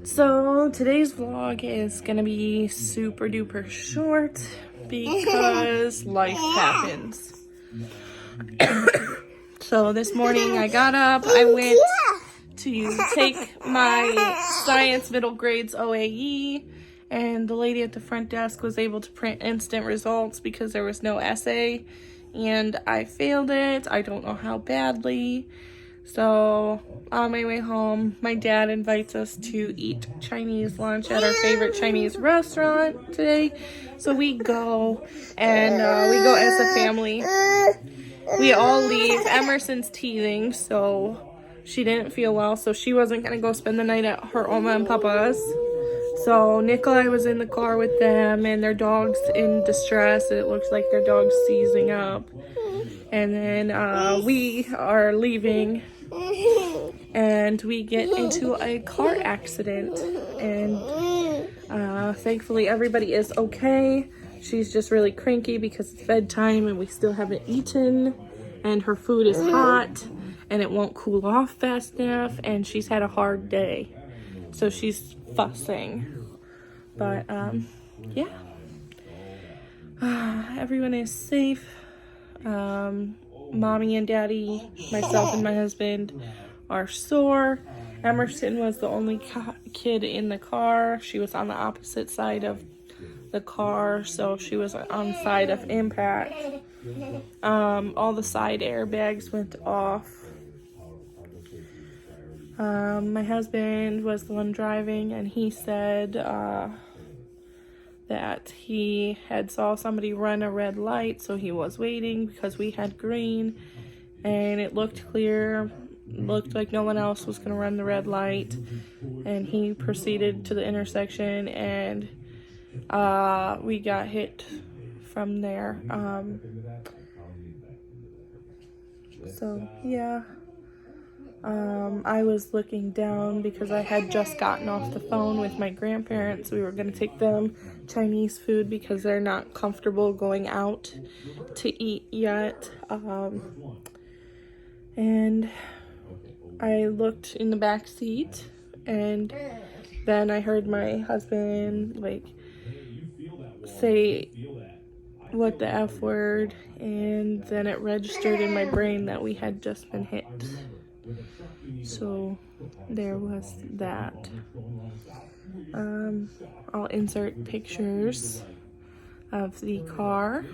So today's vlog is gonna be super duper short because life happens. So this morning I got up, I went to take my science middle grades OAE, and the lady at the front desk was able to print instant results because there was no essay, and I failed it. I don't know how badly. So on my way home, my dad invites us to eat Chinese lunch at our favorite Chinese restaurant today. So we go, and we go as a family. We all leave. Emerson's teething, so she didn't feel well, so she wasn't going to go spend the night at her Oma and Papa's. So Nikolai was in the car with them, and their dog's in distress. It looks like their dog's seizing up. And then we are leaving, and we get into a car accident, and thankfully everybody is okay. She's just really cranky because it's bedtime and we still haven't eaten, and her food is hot and it won't cool off fast enough, and she's had a hard day, so she's fussing. But yeah, everyone is safe. Mommy and daddy, myself and my husband are sore. Emerson was the only kid in the car. She was on the opposite side of the car, so she was on the side of impact. All the side airbags went off. My husband was the one driving, and he said that he had saw somebody run a red light, so he was waiting because we had green, and it looked clear, looked like no one else was going to run the red light, and he proceeded to the intersection, and we got hit from there. So yeah, I was looking down because I had just gotten off the phone with my grandparents. We were going to take them Chinese food because they're not comfortable going out to eat yet. And I looked in the back seat, and then I heard my husband say what the F word, and then it registered in my brain that we had just been hit. So there was that. I'll insert pictures of the car.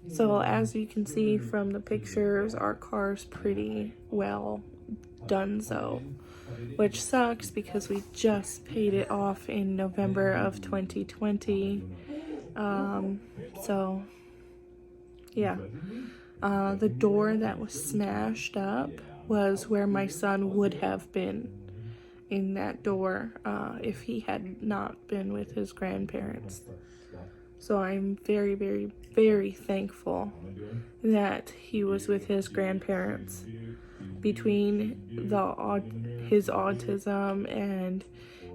So as you can see from the pictures, our car's pretty well done so, which sucks because we just paid it off in November of 2020. So yeah, the door that was smashed up was where my son would have been in that door if he had not been with his grandparents. So I'm very, very, very thankful that he was with his grandparents. Between his autism and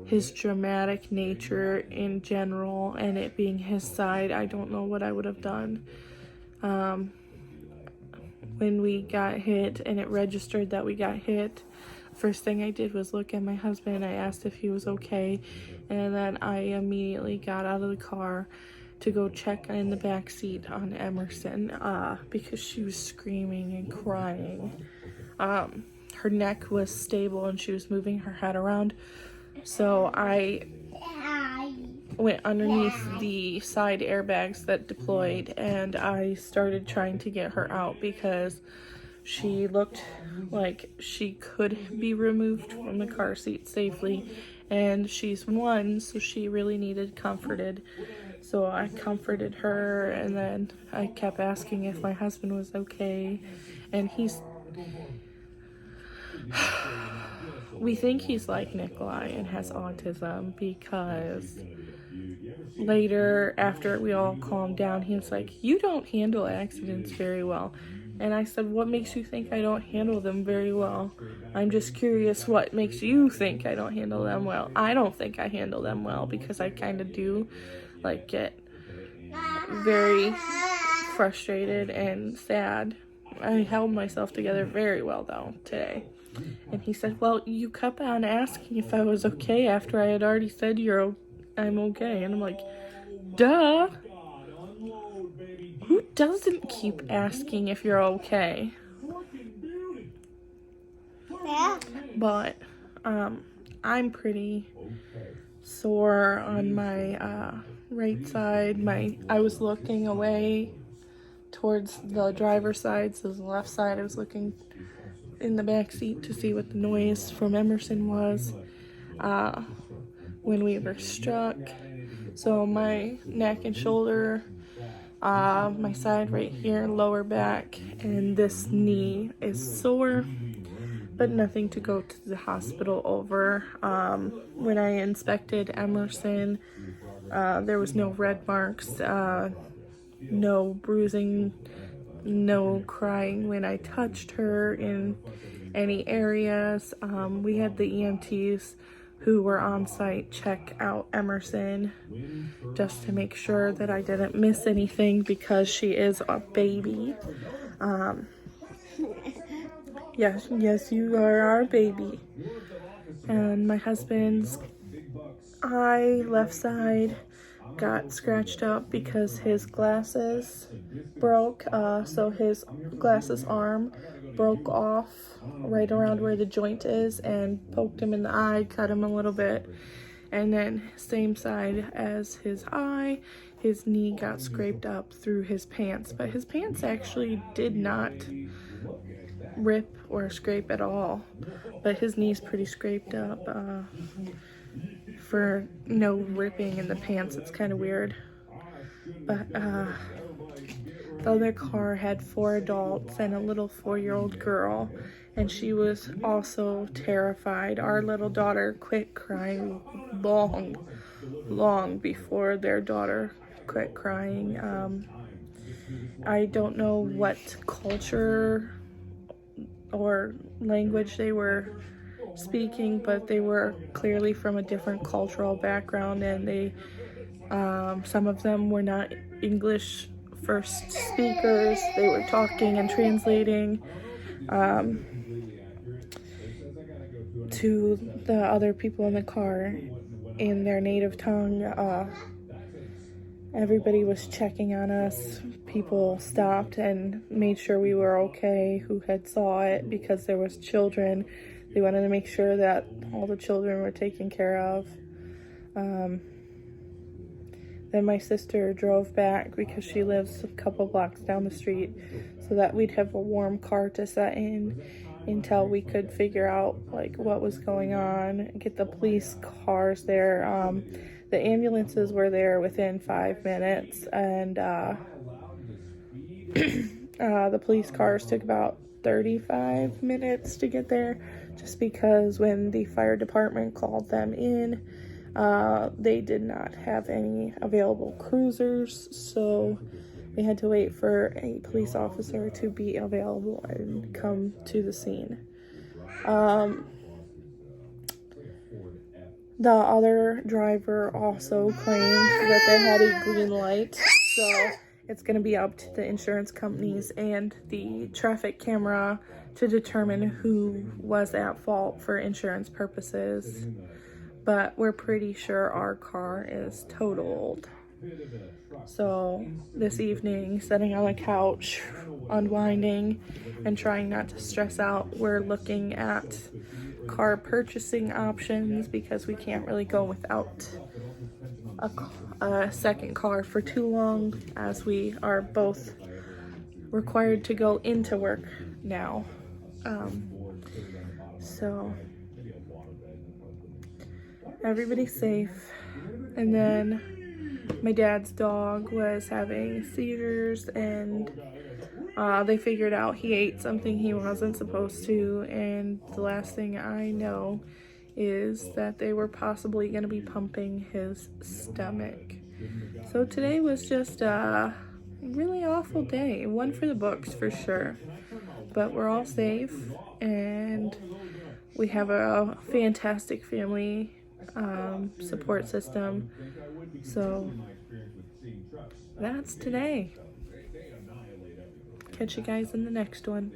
his dramatic nature in general, and it being his side, I don't know what I would have done. When we got hit and it registered that we got hit, first thing I did was look at my husband. I asked if he was okay, and then I immediately got out of the car to go check in the back seat on Emerson because she was screaming and crying. Her neck was stable and she was moving her head around, so I went underneath the side airbags that deployed, and I started trying to get her out because she looked like she could be removed from the car seat safely, and she's 1, so she really needed comforted. So I comforted her, and then I kept asking if my husband was okay, and we think he's like Nikolai and has autism, because later, after we all calmed down, he was like, "You don't handle accidents very well." And I said, what makes you think I don't handle them very well? I'm just curious what makes you think I don't handle them well. I don't think I handle them well because I kind of do, like, get very frustrated and sad. I held myself together very well, though, today. And he said, well, you kept on asking if I was okay after I had already said I'm okay. And I'm like, duh. Who doesn't keep asking if you're okay? But I'm pretty sore on my right side. I was looking away towards the driver's side, so the left side I was looking in the back seat to see what the noise from Emerson was when we were struck. So my neck and shoulder, my side right here, lower back, and this knee is sore, but nothing to go to the hospital over. When I inspected Emerson, there was no red marks, no bruising, no crying when I touched her in any areas. We had the EMTs who were on site check out Emerson just to make sure that I didn't miss anything because she is a baby. Yes, you are our baby. And my husband's eye, left side, got scratched up because his glasses broke. So his glasses arm broke off right around where the joint is and poked him in the eye, cut him a little bit. And then same side as his eye, his knee got scraped up through his pants. But his pants actually did not rip or scrape at all. But his knee's pretty scraped up. For no ripping in the pants, it's kind of weird. But the other car had 4 adults and a little 4-year-old girl, and she was also terrified. Our little daughter quit crying long before their daughter quit crying. I don't know what culture or language they were speaking, but they were clearly from a different cultural background, and they some of them were not English first speakers. They were talking and translating to the other people in the car in their native tongue. Everybody was checking on us. People stopped and made sure we were okay who had saw it, because there was children. They wanted to make sure that all the children were taken care of. Then my sister drove back because she lives a couple blocks down the street, so that we'd have a warm car to sit in until we could figure out like what was going on, get the police cars there. The ambulances were there within 5 minutes, and the police cars took about 35 minutes to get there, just because when the fire department called them in, they did not have any available cruisers, so we had to wait for a police officer to be available and come to the scene. The other driver also claimed that they had a green light, so it's going to be up to the insurance companies and the traffic camera to determine who was at fault for insurance purposes. But we're pretty sure our car is totaled. So this evening, sitting on the couch, unwinding and trying not to stress out, we're looking at car purchasing options, because we can't really go without a second car for too long, as we are both required to go into work now. So everybody's safe. And then my dad's dog was having seizures, and they figured out he ate something he wasn't supposed to, and the last thing I know is that they were possibly going to be pumping his stomach. So today was just really awful day. One for the books for sure. But we're all safe, and we have a fantastic family support system. So that's today. Catch you guys in the next one.